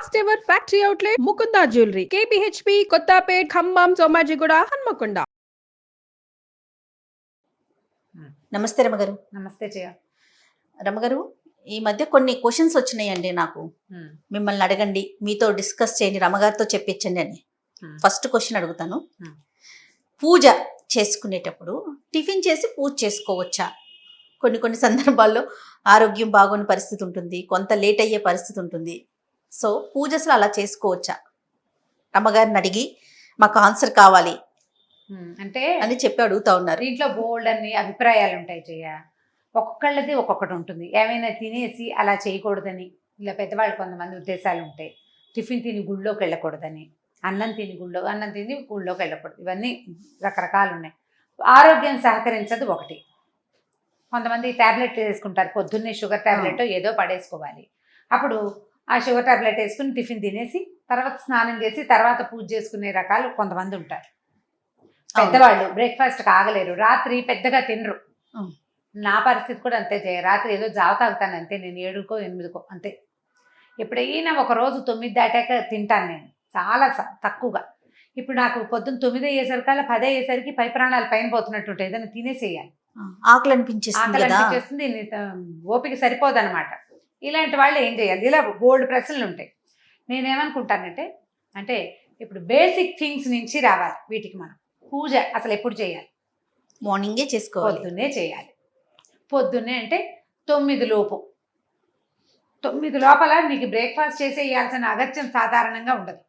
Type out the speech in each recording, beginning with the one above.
First ever factory outlet Mukunda jewellery KPHB Kothapet Khammam Somajiguda Hanamkonda. నమస్తే రమగారు. నమస్తే జయ. రమగారు, ఈ మధ్య కొన్ని క్వశ్చన్స్ వచ్చినాయండి నాకు. మిమ్మల్ని అడగండి, మీతో డిస్కస్ చేయండి, రమగారితో చెప్పించండి అని. ఫస్ట్ క్వశ్చన్ అడుగుతాను. పూజ చేసుకునేటప్పుడు టిఫిన్ చేసి పూజ చేసుకోవచ్చా? కొన్ని సందర్భాల్లో ఆరోగ్యం బాగోని పరిస్థితి ఉంటుంది, కొంత లేట్ అయ్యే పరిస్థితి ఉంటుంది. సో పూజ అసలు అలా చేసుకోవచ్చా? రమగారిని అడిగి మాకు ఆన్సర్ కావాలి అంటే అని చెప్పి అడుగుతా ఉన్నారు. దీంట్లో బోల్డ్ అన్ని అభిప్రాయాలు ఉంటాయి జయ. ఒక్కొక్కళ్ళది ఒక్కొక్కటి ఉంటుంది. ఏమైనా తినేసి అలా చేయకూడదని, ఇలా పెద్దవాళ్ళు కొంతమంది ఉద్దేశాలు ఉంటాయి. టిఫిన్ తిని గుళ్ళోకి వెళ్ళకూడదని, అన్నం తిని గుళ్ళోకి వెళ్ళకూడదు. ఇవన్నీ రకరకాలు ఉన్నాయి. ఆరోగ్యం సహకరించదు ఒకటి. కొంతమంది ట్యాబ్లెట్ వేసుకుంటారు, పొద్దున్నే షుగర్ ట్యాబ్లెట్ ఏదో పడేసుకోవాలి. అప్పుడు ఆ షుగర్ ట్యాబ్లెట్ వేసుకుని టిఫిన్ తినేసి తర్వాత స్నానం చేసి తర్వాత పూజ చేసుకునే రకాలు కొంతమంది ఉంటారు. పెద్దవాళ్ళు బ్రేక్ఫాస్ట్ ఆగలేరు, రాత్రి పెద్దగా తినరు. నా పరిస్థితి కూడా అంతే జయ. రాత్రి ఏదో జావ తాగుతాను అంతే, నేను 7కో 8కో అంతే. ఎప్పుడైనా ఒక రోజు 9 దాటాక తింటాను నేను, చాలా తక్కువగా. ఇప్పుడు నాకు పొద్దున్న 9 అయ్యేసరికల్లా 10 అయ్యేసరికి పై ప్రాణాలు పైన పోతున్నట్టు ఉంటాయి. ఏదైనా తినేసేయాలి, ఆకలి అనిపించేస్తుంది, ఓపిక సరిపోదు అనమాట. ఇలాంటి వాళ్ళు ఏం చేయాలి? ఇలా బోల్డ్ ప్రశ్నలు ఉంటాయి. నేనేమనుకుంటానంటే, అంటే ఇప్పుడు బేసిక్ థింగ్స్ నుంచి రావాలి వీటికి. మనం పూజ అసలు ఎప్పుడు చేయాలి? మార్నింగే చేసుకోవాలి, పొద్దున్నే చేయాలి. పొద్దున్నే అంటే 9 లోపు. 9 లోపల నీకు బ్రేక్ఫాస్ట్ చేసేయాల్సిన అగత్యం సాధారణంగా ఉండదు.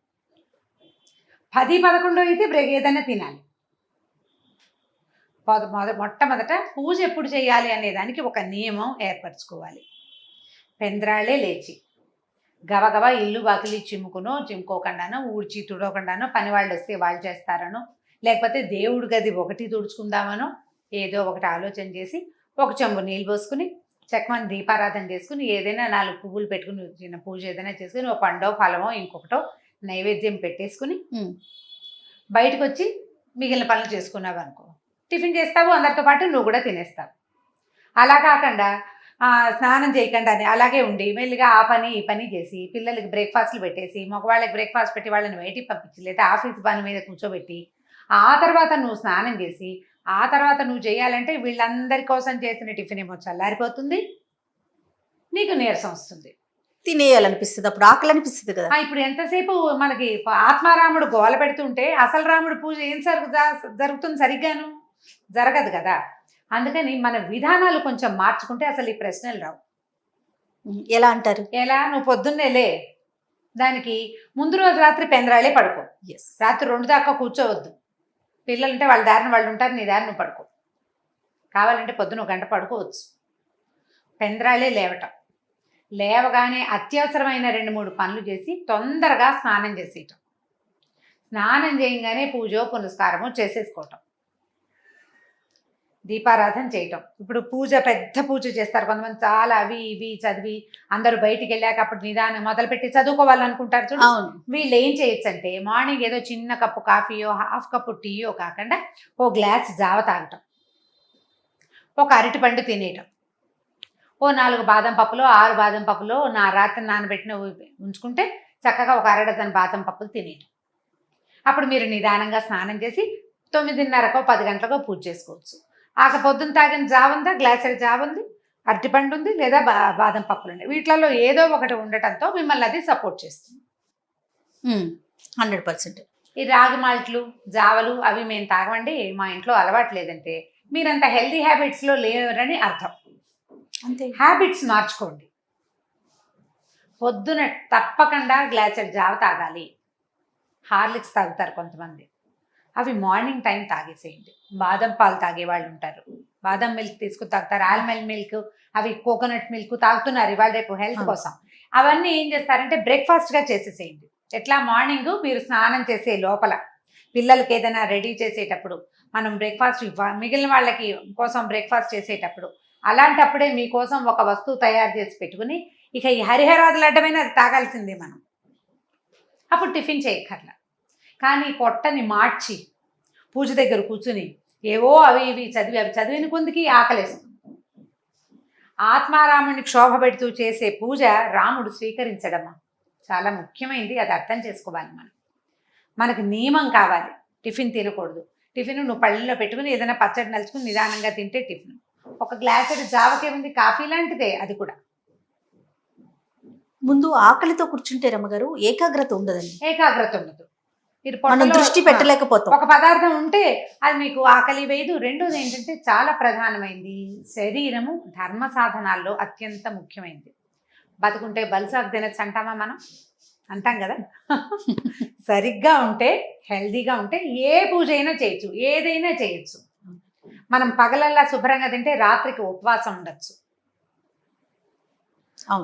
10-11 అయితే ఏదైనా తినాలి. మొట్టమొదట పూజ ఎప్పుడు చేయాలి అనే దానికి ఒక నియమం ఏర్పరచుకోవాలి. పెంద్రాళ్ళే లేచి గబగబా ఇల్లు వాకిలి చిమ్ముకోకుండానో ఊడ్చి తుడవకుండానో, పని వాళ్ళు వస్తే వాళ్ళు చేస్తారనో, లేకపోతే దేవుడి గది ఒకటి తుడుచుకుందామనో ఏదో ఒకటి ఆలోచన చేసి ఒక చెంబు నీళ్ళు పోసుకుని చక్కమని దీపారాధన చేసుకుని ఏదైనా 4 పువ్వులు పెట్టుకుని చిన్న పూజ ఏదైనా చేసుకుని ఒక పండో ఫలమో ఇంకొకటో నైవేద్యం పెట్టేసుకుని బయటకు వచ్చి మిగిలిన పనులు చేసుకున్నావు అనుకో, టిఫిన్ చేస్తావు, అందరితో పాటు నువ్వు కూడా తినేస్తావు. అలా కాకుండా స్నానం చేయకుండా అలాగే ఉండి మెల్లిగా ఆ పని ఈ పని చేసి పిల్లలకి బ్రేక్ఫాస్ట్లు పెట్టేసి, మగవాళ్ళకి బ్రేక్ఫాస్ట్ పెట్టి వాళ్ళని బయటికి పంపించి, లేదా ఆఫీస్ పని మీద కూర్చోబెట్టి ఆ తర్వాత నువ్వు స్నానం చేసి ఆ తర్వాత నువ్వు చేయాలంటే వీళ్ళందరి కోసం చేసిన టిఫిన్ ఏమో చల్లారిపోతుంది, నీకు నీరసం వస్తుంది, తినేయాలనిపిస్తుంది, అప్పుడు ఆకలి అనిపిస్తుంది కదా. ఇప్పుడు ఎంతసేపు మనకి ఆత్మారాముడు గోల పెడుతుంటే అసలు రాముడు పూజ ఏం జరుగుతుంది? సరిగ్గాను జరగదు కదా. అందుకని మన విధానాలు కొంచెం మార్చుకుంటే అసలు ఈ ప్రశ్నలు రావు. ఎలా అంటారు? ఎలా? నువ్వు పొద్దున్నేలే, దానికి ముందు రోజు రాత్రి పెందరాళే పడుకో. రాత్రి 2 దాకా కూర్చోవద్దు. పిల్లలుంటే వాళ్ళ దారిని వాళ్ళు ఉంటారు, నీ దారిని నువ్వు పడుకో. కావాలంటే పొద్దున 1 గంట పడుకోవచ్చు. పెందరాళే లేవటం, లేవగానే అత్యవసరమైన 2-3 పనులు చేసి తొందరగా స్నానం చేసేయటం, స్నానం చేయగానే పూజో పునస్కారమో చేసేసుకోవటం, దీపారాధన చేయటం. ఇప్పుడు పూజ పెద్ద పూజ చేస్తారు కొంతమంది, చాలా అవి ఇవి చదివి అందరూ బయటికి వెళ్ళాక అప్పుడు నిదానం మొదలుపెట్టి చదువుకోవాలనుకుంటారు చూడు. వీళ్ళు ఏం చేయొచ్చు అంటే, మార్నింగ్ ఏదో చిన్న కప్పు కాఫీయో హాఫ్ కప్పు టీయో కాకుండా ఓ గ్లాస్ జావ తాగటం, ఒక అరటిపండు తినేయటం, ఓ 4 బాదం పప్పులో 6 బాదం పప్పులో రాత్రి నానబెట్టిన ఉంచుకుంటే చక్కగా ఒక 1/2 డజన్ బాదం పప్పులు తినేయటం. అప్పుడు మీరు నిదానంగా స్నానం చేసి 9:30కో 10 గంటలకో పూజ చేసుకోవచ్చు. పొద్దున్న తాగిన జావ ఉందా, గ్లాసెడ్ జావ ఉంది, అరటిపండు ఉంది, లేదా బాదం పప్పులు ఉన్నాయి. వీటిలలో ఏదో ఒకటి ఉండటంతో మిమ్మల్ని అది సపోర్ట్ చేస్తుంది. 100%. ఈ రాగి మాల్ట్లు జావలు అవి మేము తాగమండి, మా ఇంట్లో అలవాటు లేదంటే మీరంత హెల్తీ హ్యాబిట్స్లో లేరని అర్థం. అంతే, హ్యాబిట్స్ మార్చుకోండి. పొద్దున తప్పకుండా గ్లాసెడ్ జావ తాగాలి. హార్లిక్స్ తాగుతారు కొంతమంది, అవి మార్నింగ్ టైం తాగేసేయండి. బాదం పాలు తాగే వాళ్ళు ఉంటారు, బాదం మిల్క్ తీసుకుని తాగుతారు, ఆల్మండ్ మిల్క్, అవి కోకోనట్ మిల్క్ తాగుతున్నారు ఇవాళ రేపు హెల్త్ కోసం. అవన్నీ ఏం చేస్తారంటే బ్రేక్ఫాస్ట్గా చేసేసేయండి. ఎట్లా? మార్నింగ్ మీరు స్నానం చేసే లోపల పిల్లలకి ఏదైనా రెడీ చేసేటప్పుడు మనం బ్రేక్ఫాస్ట్ మిగిలిన వాళ్ళకి కోసం బ్రేక్ఫాస్ట్ చేసేటప్పుడు అలాంటప్పుడే మీకోసం ఒక వస్తువు తయారు చేసి పెట్టుకుని ఇక ఈ హరిహరాదులు అడ్డమైన అది తాగాల్సిందే మనం. అప్పుడు టిఫిన్ చేయక్కర్లా. కానీ పొట్టని మార్చి పూజ దగ్గర కూర్చుని ఏవో అవి ఇవి చదివిన కొందికి ఆకలేస్తుంది. ఆత్మారాముని క్షోభ పెడుతూ చేసే పూజ రాముడు స్వీకరించడమ్మా. చాలా ముఖ్యమైనది, అది అర్థం చేసుకోవాలి మనం. మనకు నియమం కావాలి, టిఫిన్ తినకూడదు. టిఫిన్ నువ్వు పళ్ళలో పెట్టుకుని ఏదైనా పచ్చడి నలుచుకుని నిదానంగా తింటే టిఫిన్. ఒక గ్లాసు జావకేముంది, కాఫీ లాంటిదే అది కూడా. ముందు ఆకలితో కూర్చుంటే రమ్మగారు ఏకాగ్రత ఉండదండి, ఏకాగ్రత ఉండదు. మీరు మనం పొట్టలో దృష్టి పెట్టలేకపోతాం. ఒక పదార్థం ఉంటే అది మీకు ఆకలి వేయదు. రెండోది ఏంటంటే చాలా ప్రధానమైంది, శరీరము ధర్మ సాధనాల్లో అత్యంత ముఖ్యమైనది. బతుకుంటే బలుసాకు తినచ్చు అంటామా మనం? అంటాం కదా. సరిగ్గా ఉంటే, హెల్దీగా ఉంటే ఏ పూజ అయినా చేయొచ్చు, ఏదైనా చేయొచ్చు. మనం పగలల్లా శుభ్రంగా తింటే రాత్రికి ఉపవాసం ఉండొచ్చు.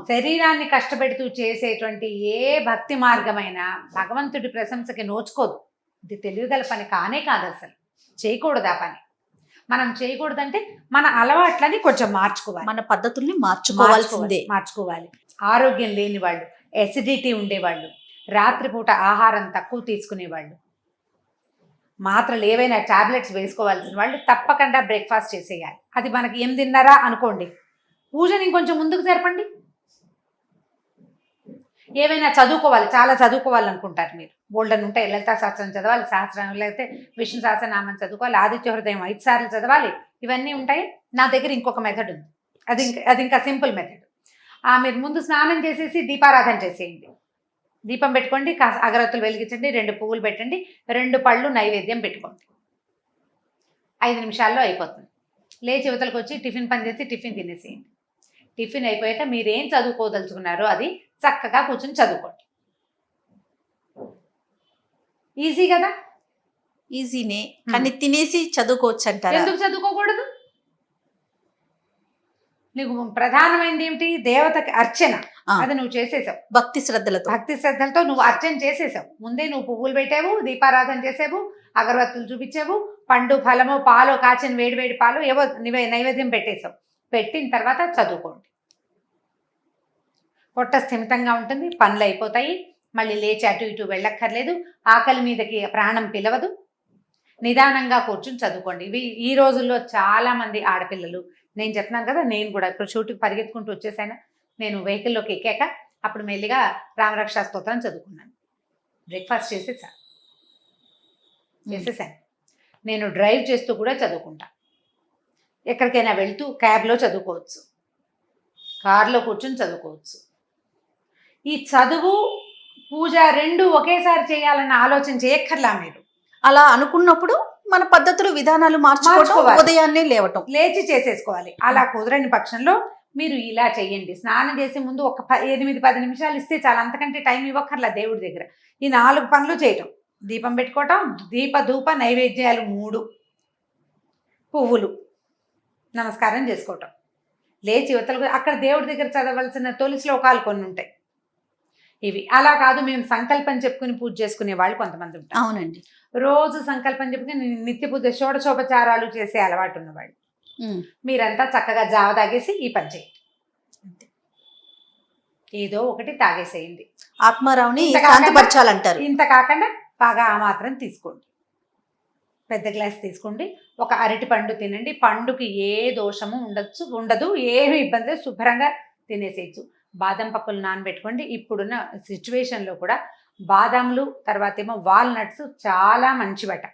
శరీరాన్ని కష్టపెడుతూ చేసేటువంటి ఏ భక్తి మార్గమైనా భగవంతుడి ప్రశంసకి నోచుకోదు. ఇది తెలివిగల పని కానే కాదు, అసలు చేయకూడదు ఆ పని. మనం చేయకూడదంటే మన అలవాట్లని కొంచెం మార్చుకోవాలి, మన పద్ధతుల్ని మార్చుకోవాలి. ఆరోగ్యం లేని వాళ్ళు, ఎసిడిటీ ఉండేవాళ్ళు, రాత్రిపూట ఆహారం తక్కువ తీసుకునేవాళ్ళు, మాత్రలు ఏవైనా టాబ్లెట్స్ వేసుకోవాల్సిన వాళ్ళు తప్పకుండా బ్రేక్ఫాస్ట్ చేసేయాలి. అది మనకి 8:30 అనుకోండి, పూజని ఇంకొంచెం ముందుకు జరపండి. ఏవైనా చదువుకోవాలి, చాలా చదువుకోవాలనుకుంటారు మీరు, బోల్డన్ ఉంటాయి. లలితా శాస్త్రం చదవాలి, సహస్రం లేకపోతే విష్ణు సహస్రనామం చదువుకోవాలి, ఆదిత్య హృదయం 5 సార్లు చదవాలి, ఇవన్నీ ఉంటాయి. నా దగ్గర ఇంకొక మెథడ్ ఉంది, అది ఇంకా సింపుల్ మెథడ్. మీరు ముందు స్నానం చేసేసి దీపారాధన చేసేయండి. దీపం పెట్టుకోండి, అగరత్తులు వెలిగించండి, 2 పువ్వులు పెట్టండి, 2 పళ్ళు నైవేద్యం పెట్టుకోండి. 5 నిమిషాల్లో అయిపోతుంది. లేచి యువతలకు వచ్చి టిఫిన్ పని చేసి టిఫిన్ తినేసేయండి. టిఫిన్ అయిపోయాక మీరేం చదువుకోదలుచుకున్నారో అది చక్కగా కూర్చొని చదువుకోండి. ఈజీ కదా? ఈజీనే, కానీ తినేసి చదువుకోవచ్చు అంటారు. ఎందుకు చదువుకోకూడదు? నీకు ప్రధానమైనది ఏమిటి? దేవతకి అర్చన. అది నువ్వు చేసేసావు భక్తి శ్రద్ధలతో నువ్వు అర్చన చేసేసావు. ముందే నువ్వు పువ్వులు పెట్టావు, దీపారాధన చేసావు, అగరవత్తులు చూపించావు, పండు ఫలమో పాలో కాచిన వేడి పాలు ఏవో నైవేద్యం పెట్టేసావు. పెట్టిన తర్వాత చదువుకోండి. పొట్ట స్థిమితంగా ఉంటుంది, పనులు అయిపోతాయి, మళ్ళీ లేచి అటు ఇటు వెళ్ళక్కర్లేదు, ఆకలి మీదకి ప్రాణం పిలవదు. నిదానంగా కూర్చుని చదువుకోండి. ఇవి ఈ రోజుల్లో చాలామంది ఆడపిల్లలు, నేను చెప్తున్నాను కదా, నేను కూడా ఇప్పుడు షూటింగ్ పరిగెత్తుకుంటూ వచ్చేసాను. నేను వెహికల్లోకి ఎక్కాక అప్పుడు మెల్లిగా రామరక్షా స్తోత్రం చదువుకున్నాను. బ్రేక్ఫాస్ట్ చేసేసాను. నేను డ్రైవ్ చేస్తూ కూడా చదువుకుంటా. ఎక్కడికైనా వెళ్తూ క్యాబ్లో చదువుకోవచ్చు, కార్లో కూర్చొని చదువుకోవచ్చు. ఈ చదువు పూజ 2 ఒకేసారి చేయాలన్న ఆలోచన చేయక్కర్లా. మీరు అలా అనుకున్నప్పుడు మన పద్ధతులు విధానాలు మార్చుకోవాలి. ఉదయాన్నే లేచి చేసేసుకోవాలి. అలా కుదరని పక్షంలో మీరు ఇలా చెయ్యండి. స్నానం చేసే ముందు ఒక 8-10 నిమిషాలు ఇస్తే చాలా, అంతకంటే టైం ఇవ్వక్కర్లా. దేవుడి దగ్గర ఈ 4 పనులు చేయటం: దీపం పెట్టుకోవటం, ధూప నైవేద్యాలు 3, పువ్వులు, నమస్కారం చేసుకోవటం, లేచి యువతలకు అక్కడ దేవుడి దగ్గర చదవలసిన తొలి శ్లోకాలు కొన్ని ఉంటాయి. ఇవి అలా కాదు, మేము సంకల్పం చెప్పుకుని పూజ చేసుకునే వాళ్ళు కొంతమంది ఉంటారు. అవునండి, రోజు సంకల్పం చెప్పుకుని నిత్య పూజ షోడశోపచారాలు చేసే అలవాటు ఉన్నవాళ్ళు. మీరంతా చక్కగా జావ తాగేసి ఈ పని చేయండి. ఏదో ఒకటి తాగేసేయండి, ఆత్మారావుని శాంతపరచాలంటారు. ఇంత కాకుండా బాగా ఆ మాత్రం తీసుకోండి. పెద్ద గ్లాస్ తీసుకోండి. ఒక అరటి పండు తినండి. పండుకి ఏ దోషము ఉండదు, ఏమి ఇబ్బంది, శుభ్రంగా తినేసేయచ్చు. బాదం పప్పులు నానబెట్టుకోండి. ఇప్పుడున్న సిచ్యువేషన్లో కూడా బాదాంలు, తర్వాత ఏమో వాల్నట్స్ చాలా మంచివట.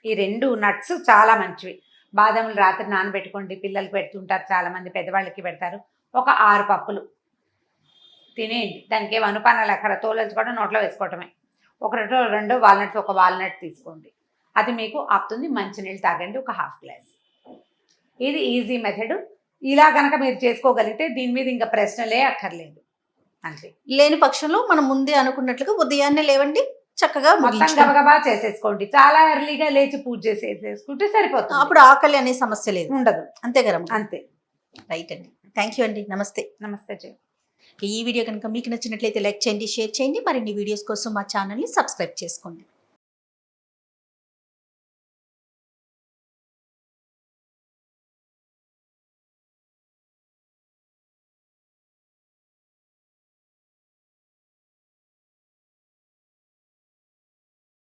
ఈ 2 నట్స్ చాలా మంచివి. బాదాములు రాత్రి నానబెట్టుకోండి, పిల్లలకి పెడుతుంటారు చాలామంది, పెద్దవాళ్ళకి పెడతారు. ఒక 6 పప్పులు తినేయండి. దానికి ఏం అనుపానాలు అక్కడ తోలంచుకోవడం, నోట్లో వేసుకోవటమే. 1-2 వాల్నట్స్, ఒక వాల్నట్ తీసుకోండి, అది మీకు ఆపుతుంది. మంచినీళ్ళు తాగండి, ఒక 1/2 గ్లాస్. ఇది ఈజీ మెథడ్. ఇలా కనుక మీరు చేసుకోగలిగితే దీని మీద ఇంకా ప్రశ్నలే అక్కర్లేదు. అంతే. లేని పక్షంలో మనం ముందే అనుకున్నట్లుగా ఉదయాన్నే లేవండి, చక్కగా మొత్తం గబగబా చేసేసుకోండి. చాలా ఎర్లీగా లేచి పూజ చేసేసుకుంటే సరిపోతుంది. అప్పుడు ఆకలి అనే సమస్య లేదు, ఉండదు. అంతే కదా? అంతే. రైట్ అండి, థ్యాంక్ యూ అండి. నమస్తే. నమస్తే. ఈ వీడియో కనుక మీకు నచ్చినట్లయితే లైక్ చేయండి, షేర్ చేయండి. మరిన్ని వీడియోస్ కోసం మా ఛానల్ని సబ్స్క్రైబ్ చేసుకోండి.